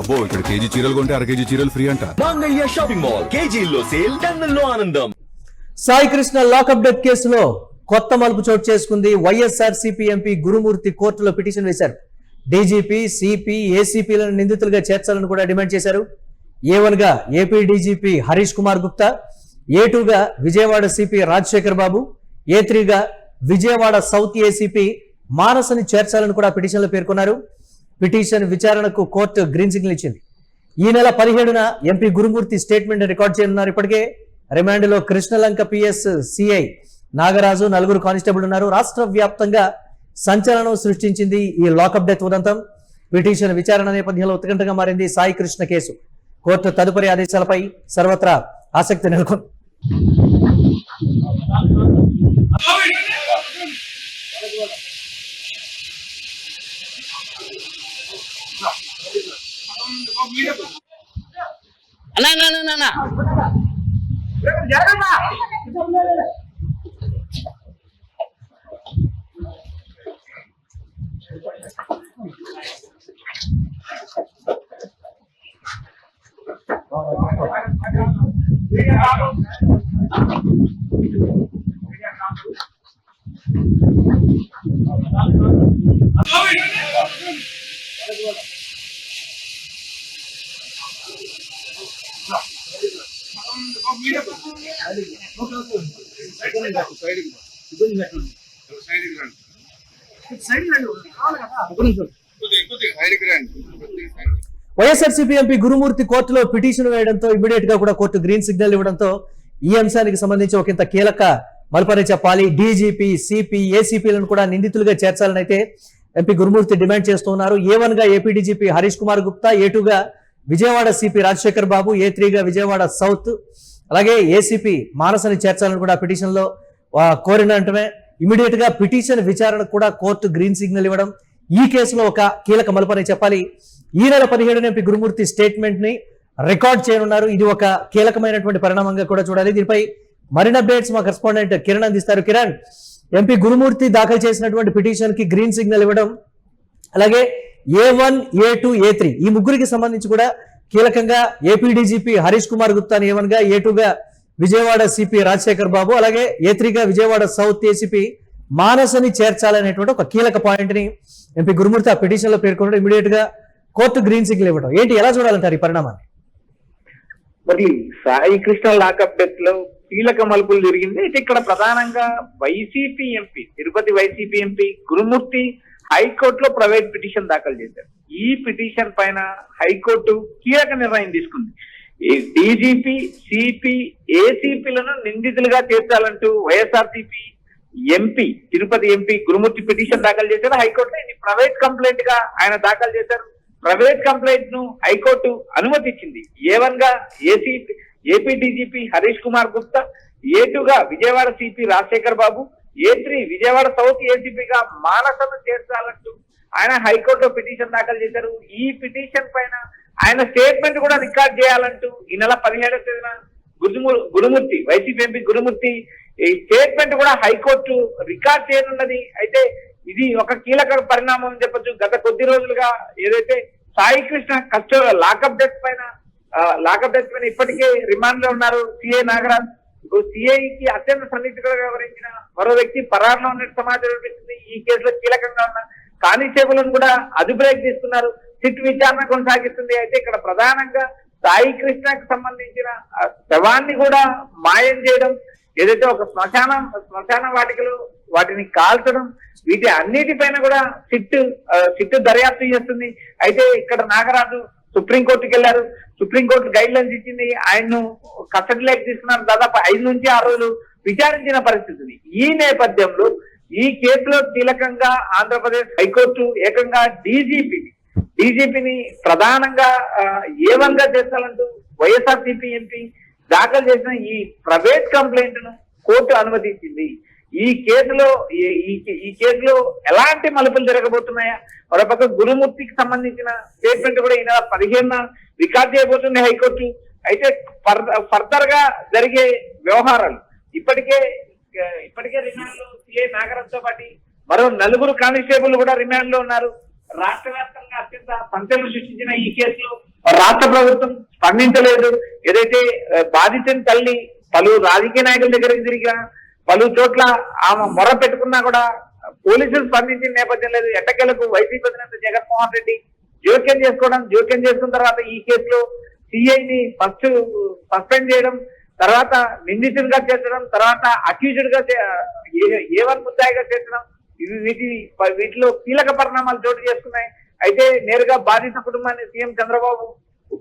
అబ్బో ఇక్కడ కేజీ చీరలు కొంటే అర కేజీ చీరలు ఫ్రీ అంట. మంగళ్య షాపింగ్ మాల్, కేజీల్లో సేల్, టన్నుల్లో ఆనందం. సాయి కృష్ణ లాకప్ డెత్ కేసులో కొత్త మలుపు చోటు చేసుకుంది. వైఎస్ఆర్సీపీ ఎంపీ గురుమూర్తి కోర్టులో పిటిషన్ వేశారు. డీజీపీ, సిపి, ఏసీపీలను నిందితులుగా చేర్చాలని కూడా డిమాండ్ చేశారు. A1 గా AP DGP Harish Kumar Gupta, A2 గా విజయవాడ సిపి రాజశేఖర్ బాబు, A3 గా విజయవాడ సౌత్ ఏసీపీ మానసని చేర్చాలని కూడా పిటిషన్లో పేర్కొన్నారు. పిటిషన్ విచారణకు కోర్టు గ్రీన్ సిగ్నల్ ఇచ్చింది. ఈ నెల 17న ఎంపీ గురుమూర్తి స్టేట్మెంట్ రికార్డ్ చేయనున్నారు. ఇప్పటికే రిమాండ్లో Krishnalanka PS CI Nagaraju, 4 constable ఉన్నారు. రాష్ట్ర వ్యాప్తంగా సంచలనం సృష్టించింది ఈ లాకప్ డెత్ ఉదంతం. పిటిషన్ విచారణ నేపథ్యంలో ఉత్కంఠగా మారింది సాయి కృష్ణ కేసు. కోర్టు తదుపరి ఆదేశాలపై సర్వత్రా ఆసక్తి నెలకొంది. వైఎస్ఆర్సీపీ ఎంపీ గురుమూర్తి కోర్టులో పిటిషన్ వేయడంతో ఇమీడియట్ గా కూడా కోర్టు గ్రీన్ సిగ్నల్ ఇవ్వడంతో ఈ అంశానికి సంబంధించి ఒకంత కీలక మలుపనే చెప్పాలి. డీజీపీ, సిపి, ఏసీపీలను కూడా నిందితులుగా చేర్చాలని అయితే ఎంపీ గురుమూర్తి డిమాండ్ చేస్తున్నారు. A1 గా AP DGP Harish Kumar Gupta, A2 గా విజయవాడ సిపి రాజశేఖర్ బాబు, A3 గా విజయవాడ సౌత్, అలాగే ఏసీపీ మానసని చేర్చాలని కూడా పిటిషన్ లో కోరినట్టుమే. ఇమీడియట్ గా పిటిషన్ విచారణకు కూడా కోర్టు గ్రీన్ సిగ్నల్ ఇవ్వడం ఈ కేసులో ఒక కీలక మలుపనే చెప్పాలి. ఈ నెల 17న ఎంపీ గురుమూర్తి స్టేట్మెంట్ ని రికార్డ్ చేయనున్నారు. ఇది ఒక కీలకమైనటువంటి పరిణామంగా కూడా చూడాలి. దీనిపై మరిన్ని అప్డేట్స్ మా కరెస్పాండెంట్ కిరణ్ అందిస్తారు. కిరణ్, ఎంపీ గురుమూర్తి దాఖలు చేసినటువంటి పిటిషన్ కి గ్రీన్ సిగ్నల్ ఇవ్వడం, అలాగే A1, A2, A3 ఈ ముగ్గురికి సంబంధించి కూడా కీలకంగా ఏపీ డీజీపీ హరీష్ కుమార్ గుప్తాని A1 గా, A2 గా విజయవాడ సిపి రాజశేఖర్ బాబు, అలాగే A3 గా విజయవాడ సౌత్ ఏసీపీ మానసని చేర్చాలనేటువంటి ఒక కీలక పాయింట్ ని ఎంపీ గురుమూర్తి ఆ పిటిషన్ లో పేర్కొనడం, ఇమీడియట్ గా కోర్టు గ్రీన్ సిగ్నల్ ఇవ్వడం, ఏంటి ఎలా చూడాలంటారు ఈ పరిణామాన్ని? మరి సాయి కృష్ణ లాకప్ డెత్ లో కీలక మలుపులు జరిగింది. అయితే ఇక్కడ ప్రధానంగా YCP MP, Tirupati YCP MP Gurumurthy హైకోర్టులో ప్రైవేట్ పిటిషన్ దాఖలు చేశారు. ఈ పిటిషన్ పైన హైకోర్టు కీలక నిర్ణయం తీసుకుంది. డీజీపీ, సిపి, ఏసీపీలను నిందితులుగా చేర్చాలంటూ YSRCP MP, Tirupati MP Gurumurthy petition దాఖలు చేశారు. హైకోర్టులో ఇది ప్రైవేట్ కంప్లైంట్ గా ఆయన దాఖలు చేశారు. ప్రైవేట్ కంప్లైంట్ ను హైకోర్టు అనుమతించింది. A1 గా AP DGP Harish Kumar Gupta, A2 గా విజయవాడ సిపి రాజశేఖర్ బాబు, A3 విజయవాడ సౌత్ ఏసీపీగా మానసను చేర్చాలంటూ ఆయన హైకోర్టులో పిటిషన్ దాఖలు చేశారు. ఈ పిటిషన్ పైన ఆయన స్టేట్మెంట్ కూడా రికార్డ్ చేయాలంటూ ఈ నెల 17వ తేదీన గురుమూర్తి, వైసీపీ ఎంపీ గురుమూర్తి ఈ స్టేట్మెంట్ కూడా హైకోర్టు రికార్డ్ చేయనున్నది. అయితే ఇది ఒక కీలక పరిణామం అని చెప్పొచ్చు. గత కొద్ది రోజులుగా ఏదైతే సాయి కృష్ణ లాకప్ డెత్ పైన ఇప్పటికే రిమాండ్ లో ఉన్నారు సిఐ నాగరాజ్. సిఐకి అత్యంత సన్నిహితులుగా వ్యవహరించిన మరో వ్యక్తి పరారులో ఉన్నట్టు సమాచారం లభించింది. ఈ కేసులో కీలకంగా ఉన్న కానిస్టేబుల్ కూడా అదుపులోకి తీసుకున్నారు. సిట్ విచారణ కొనసాగిస్తుంది. అయితే ఇక్కడ ప్రధానంగా సాయి కృష్ణకు సంబంధించిన శవాన్ని కూడా మాయం చేయడం, ఏదైతే ఒక శ్మశాన వాటికలు వాటిని కాల్చడం, వీటి అన్నిటిపైన కూడా సిట్ దర్యాప్తు చేస్తుంది. అయితే ఇక్కడ నాగరాజు సుప్రీంకోర్టుకి వెళ్లారు. సుప్రీంకోర్టు గైడ్ లైన్స్ ఇచ్చింది. ఆయన్ను కస్టడీలోకి తీసుకున్నారు. దాదాపు 5 నుంచి 6 రోజులు విచారించిన పరిస్థితి ఉంది. ఈ నేపథ్యంలో ఈ కేసులో కీలకంగా ఆంధ్రప్రదేశ్ హైకోర్టు ఏకంగా డీజీపీని ప్రధానంగా A1 గా చేర్చాలంటూ వైఎస్ఆర్సీపీ ఎంపీ దాఖలు చేసిన ఈ ప్రైవేట్ కంప్లైంట్ ను కోర్టు అనుమతించింది. ఈ కేసులో ఎలాంటి మలుపులు జరగబోతున్నాయా? మరోపక్క గురుమూర్తికి సంబంధించిన స్టేట్మెంట్ కూడా ఈ నెల 15న రికార్డ్ చేయబోతుంది హైకోర్టు. అయితే ఫర్దర్ గా జరిగే వ్యవహారాలు ఇప్పటికే రిమాండ్ లో సిఐ నాగరాజ్తో పాటు మరో 4 కానిస్టేబుల్ కూడా రిమాండ్ లో ఉన్నారు. రాష్ట్ర వ్యాప్తంగా అత్యంత సంచలనం సృష్టించిన ఈ కేసులో రాష్ట్ర ప్రభుత్వం స్పందించలేదు. ఏదైతే బాధితుని తల్లి పలు రాజకీయ నాయకుల దగ్గరికి తిరిగినా, పలు చోట్ల ఆమె మొర పెట్టుకున్నా కూడా పోలీసులు స్పందించిన నేపథ్యం లేదు. ఎట్టకేలకు వైసీపీ అధినేత జగన్మోహన్ రెడ్డి జోక్యం చేసుకున్న తర్వాత ఈ కేసులో సిఐని ఫస్ట్ సస్పెండ్ చేయడం, తర్వాత నిందితుడిగా చేర్చడం, తర్వాత అక్యూజ్డ్ గా A1 ముద్దాయిగా చేర్చడం, వీటిలో కీలక పరిణామాలు చోటు చేసుకున్నాయి. అయితే నేరుగా బాధిత కుటుంబాన్ని సీఎం చంద్రబాబు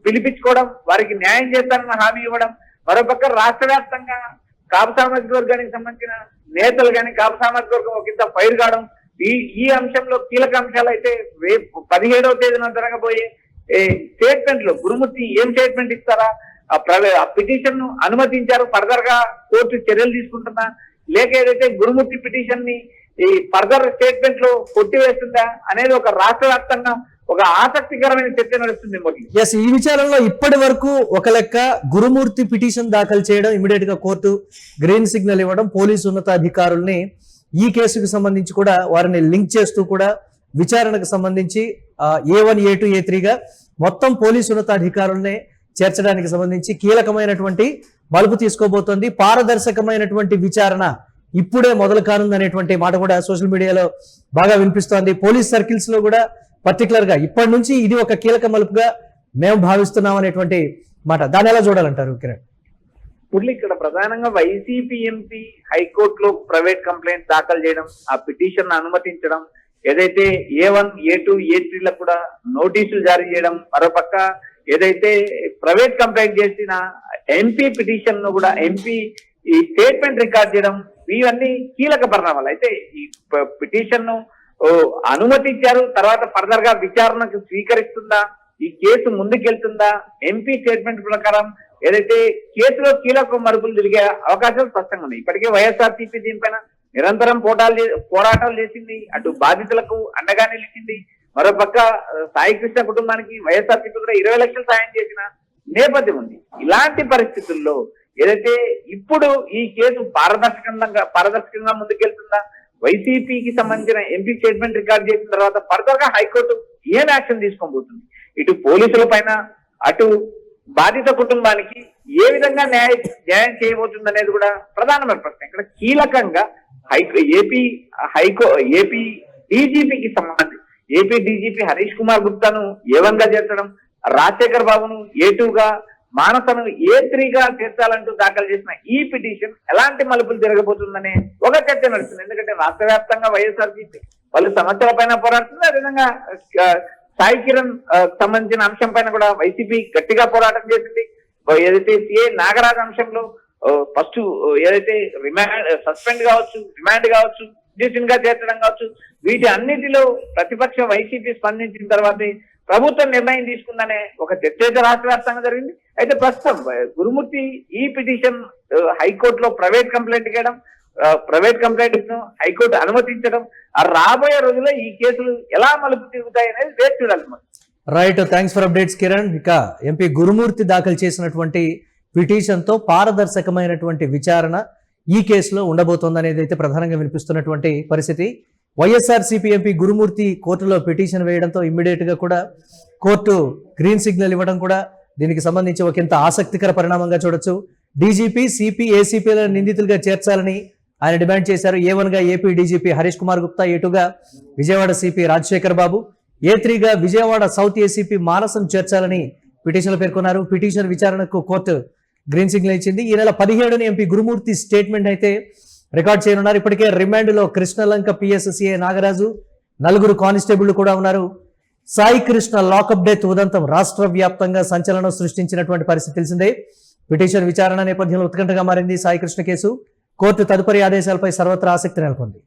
పిలిపించుకోవడం, వారికి న్యాయం చేస్తారన్న హామీ ఇవ్వడం, మరోపక్క రాష్ట్ర వ్యాప్తంగా కాపు సామాజిక వర్గానికి సంబంధించిన నేతలు కానీ కాపు సామాజిక వర్గం ఒకంత ఫైర్ కావడం, ఈ అంశంలో కీలక అంశాలు అయితే రేపు 17వ తేదీన జరగబోయే స్టేట్మెంట్ లో గురుమూర్తి ఏం స్టేట్మెంట్ ఇస్తారా, ఆ పిటిషన్ ను అనుమతించారు, ఫర్దర్ గా కోర్టు చర్యలు తీసుకుంటున్నా, లేక ఏదైతే గురుమూర్తి పిటిషన్ ని ఈ ఫర్దర్ స్టేట్మెంట్ లో కొట్టివేస్తుందా అనేది ఒక రాష్ట్ర వ్యాప్తంగా ఒక ఆసక్తికరమైన చర్చ నడుస్తుంది. ఎస్, ఈ విచారంలో ఇప్పటి వరకు ఒక లెక్క గురుమూర్తి పిటిషన్ దాఖలు చేయడం, ఇమీడియట్ గా కోర్టు గ్రీన్ సిగ్నల్ ఇవ్వడం, పోలీసు ఉన్నతాధికారుల్ని ఈ కేసుకు సంబంధించి కూడా వారిని లింక్ చేస్తూ కూడా విచారణకు సంబంధించి A1, A2, A3 గా మొత్తం పోలీసు ఉన్నతాధికారుల్ని చేర్చడానికి సంబంధించి కీలకమైనటువంటి మలుపు తీసుకోబోతోంది. పారదర్శకమైనటువంటి విచారణ ఇప్పుడే మొదలు కానుందనేటువంటి మాట కూడా సోషల్ మీడియాలో బాగా వినిపిస్తోంది. పోలీస్ సర్కిల్స్ లో కూడా పర్టికులర్ గా ఇప్పటి నుంచి ఇది ఒక కీలక మలుపుగా మేము భావిస్తున్నాం అనేటువంటి మాట. దాన్ని ఎలా చూడాలంటారు కిరణ్? మురళి, ఇక్కడ ప్రధానంగా వైసీపీ ఎంపీ హైకోర్టులో ప్రైవేట్ కంప్లైంట్ దాఖలు చేయడం, ఆ పిటిషన్ అనుమతించడం, ఏదైతే A1, A2, A3లకు కూడా నోటీసులు జారీ చేయడం, మరోపక్క ఏదైతే ప్రైవేట్ కంప్లైంట్ చేసిన ఎంపీ పిటిషన్ ను కూడా ఎంపీ ఈ స్టేట్మెంట్ రికార్డ్ చేయడం, ఇవన్నీ కీలక పరిణామాలు. అయితే ఈ పిటిషన్ ను అనుమతించారు, తర్వాత ఫర్దర్ గా విచారణకు స్వీకరిస్తుందా, ఈ కేసు ముందుకెళ్తుందా, ఎంపీ స్టేట్మెంట్ ప్రకారం ఏదైతే కేసులో కీలక మరుపులు తిరిగే అవకాశాలు స్పష్టంగా ఉన్నాయి. ఇప్పటికే వైఎస్ఆర్సీపీ దీనిపైన నిరంతరం పోరాటాలు చేసింది, అటు బాధితులకు అండగా నిలిచింది, మరోపక్క సాయికృష్ణ కుటుంబానికి వైఎస్ఆర్సీపీ కూడా 20 లక్షలు సాయం చేసిన నేపథ్యం ఉంది. ఇలాంటి పరిస్థితుల్లో ఏదైతే ఇప్పుడు ఈ కేసు పారదర్శకంగా ముందుకెళ్తుందా, వైసీపీకి సంబంధించిన ఎంపీ స్టేట్మెంట్ రికార్డ్ చేసిన తర్వాత ఫర్దర్ గా హైకోర్టు ఏం యాక్షన్ తీసుకోబోతుంది, ఇటు పోలీసుల పైన అటు బాధిత కుటుంబానికి ఏ విధంగా న్యాయం చేయబోతుంది అనేది కూడా ప్రధానమైన ప్రశ్న. ఇక్కడ కీలకంగా ఏపీ డీజీపీకి సంబంధించి ఏపీ డీజీపీ హరీష్ కుమార్ గుప్తాను A1 గా చేర్చడం, రాజశేఖర్ బాబును A2 గా, మానసను A3 గా చేర్చాలంటూ దాఖలు చేసిన ఈ పిటిషన్ ఎలాంటి మలుపులు జరగబోతుందనే ఒక చర్చ నడుస్తుంది. ఎందుకంటే రాష్ట్ర వ్యాప్తంగా వైఎస్ఆర్సీపీ పలు సమస్యల పైన పోరాడుతుంది, అదేవిధంగా సాయి కిరణ్ సంబంధించిన అంశం పైన కూడా వైసీపీ గట్టిగా పోరాటం చేసింది. ఏదైతే సిఐ నాగరాజ్ అంశంలో ఫస్ట్ ఏదైతే సస్పెండ్ కావచ్చు, రిమాండ్ కావచ్చు, డిసిషన్ గా చేర్చడం కావచ్చు, వీటి అన్నిటిలో ప్రతిపక్ష వైసీపీ స్పందించిన తర్వాతే ప్రభుత్వం నిర్ణయం తీసుకుందనే ఒక చర్చ అయితే రాష్ట్ర వ్యాప్తంగా జరిగింది. అయితే ప్రస్తుతం గురుమూర్తి ఈ పిటిషన్ హైకోర్టులో ప్రైవేట్ కంప్లైంట్ చేయడం, ప్రైవేట్ కంప్లైంట్ ను హైకోర్టు అనుమతించడం, రాబోయే రోజుల్లో ఈ కేసులు ఎలా మలుపు తిరుగుతాయి అనేది వేచి చూడాలి. Right, thanks for updates Kiran. ఇక ఎంపీ గురుమూర్తి దాఖలు చేసినటువంటి పిటిషన్ తో పారదర్శకమైనటువంటి విచారణ ఈ కేసులో ఉండబోతోందనేది అయితే ప్రధానంగా వినిపిస్తున్నటువంటి పరిస్థితి. వైఎస్ఆర్సీపీ ఎంపీ గురుమూర్తి కోర్టులో పిటిషన్ వేయడంతో ఇమ్మీడియట్ గా కూడా కోర్టు గ్రీన్ సిగ్నల్ ఇవ్వడం కూడా దీనికి సంబంధించి ఒకంత ఆసక్తికర పరిణామంగా చూడొచ్చు. డీజీపీ, సిపి, ఏసీపీలను నిందితులుగా చేర్చాలని ఆయన డిమాండ్ చేశారు. A1 గా AP DGP Harish Kumar Gupta, A2 గా విజయవాడ సిపి రాజశేఖర్ బాబు, A3 గా విజయవాడ సౌత్ ఏసీపీ మానసను చేర్చాలని పిటిషన్లో పేర్కొన్నారు. పిటిషన్ విచారణకు కోర్టు గ్రీన్ సిగ్నల్ ఇచ్చింది. ఈ నెల 17న ఎంపీ గురుమూర్తి స్టేట్మెంట్ అయితే రికార్డ్ చేయనున్నారు. ఇప్పటికే రిమాండ్ లో కృష్ణలంక PSCA నాగరాజు, 4 కానిస్టేబుళ్లు కూడా ఉన్నారు. సాయి కృష్ణ లాకప్ డెత్ ఉదంతం రాష్ట్ర వ్యాప్తంగా సంచలనం సృష్టించినటువంటి పరిస్థితి తెలిసిందే. పిటిషన్ విచారణ నేపథ్యంలో ఉత్కంఠగా మారింది సాయి కృష్ణ కేసు. కోర్టు తదుపరి ఆదేశాలపై సర్వత్రా ఆసక్తి నెలకొంది.